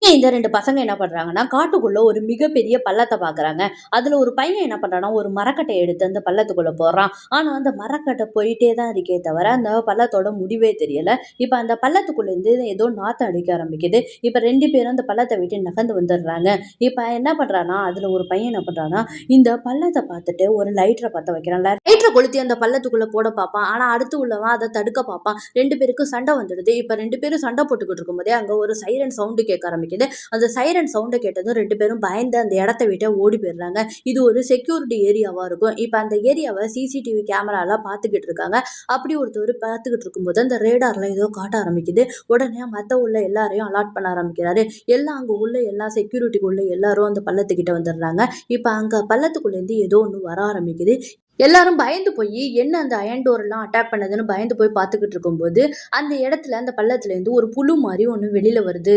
இந்த 2 பசங்க என்ன பண்றாங்கன்னா, காட்டுக்குள்ள ஒரு மிகப்பெரிய பள்ளத்த பார்க்குறாங்க. அதுல ஒரு பையன் என்ன பண்றான்னா, ஒரு மரக்கட்டைய எடுத்து அந்த பள்ளத்துக்குள்ள போடுறான். ஆனா, அந்த மரக்கட்ட போயிட்டே தான் இருக்கே தவிர, அந்த பள்ளத்தோட முடிவே தெரியல. இப்ப அந்த பள்ளத்துக்குள்ளேருந்து ஏதோ நாத்தம் அடிக்க ஆரம்பிக்குது. இப்ப 2 பேரும் அந்த பள்ளத்த விட்டு நகர்ந்து வந்துடுறாங்க. இப்ப என்ன பண்றான்னா, அதுல ஒரு பையன் என்ன பண்றான்னா, இந்த பள்ளத்த பார்த்துட்டு ஒரு லைட்டர பத்த வைக்கிறான். லைட்டர கொளுத்தி அந்த பள்ளத்துக்குள்ள போட பார்ப்பான். ஆனா, அடுத்து உள்ளவன் அத தடுக்க பார்ப்பான். 2 பேருக்கும் சண்டை வந்துடுது. இப்ப 2 பேரும் சண்டை போட்டுக்கிட்டு இருக்கும்போதே, அங்க ஒரு சைரன் சவுண்ட் கேட்க ஆரம்பிக்குது. அந்த சைரன் சவுண்ட கேட்டதும் 2 பேரும் பயந்து அந்த இடத்த விட்டு ஓடி போயிடுறாங்க. இது ஒரு செக்யூரிட்டி ஏரியாவா இருக்கும். இப்ப அந்த ஏரியாவ சிசிடிவி கேமரால பார்த்துக்கிட்டு இருக்காங்க. அப்படி ஒருத்தர் பார்த்துக்கிட்டு இருக்கும்போது அந்த ரேடார்ல ஏதோ காட்ட ஆரம்பிக்குது. உடனே மத்த உள்ள எல்லாரையும் அலார்ட் பண்ண ஆரம்பிக்கிறாரு. எல்லாம் அங்க உள்ள எல்லா செக்யூரிட்டிக்கு உள்ள எல்லாரும் அந்த பள்ளத்துக்கிட்ட வந்துடுறாங்க. இப்ப அங்க பள்ளத்துக்குள்ள இருந்து ஏதோ ஒண்ணு வர ஆரம்பிக்குது. எல்லாரும் பயந்து போய் என்ன அந்த அயன் டோர் எல்லாம் அட்டாக் பண்ணதுன்னு பயந்து போய் பார்த்துக்கிட்டு இருக்கும்போது அந்த இடத்துல அந்த பள்ளத்துல இருந்து ஒரு புழு மாதிரி ஒண்ணு வெளியில வருது.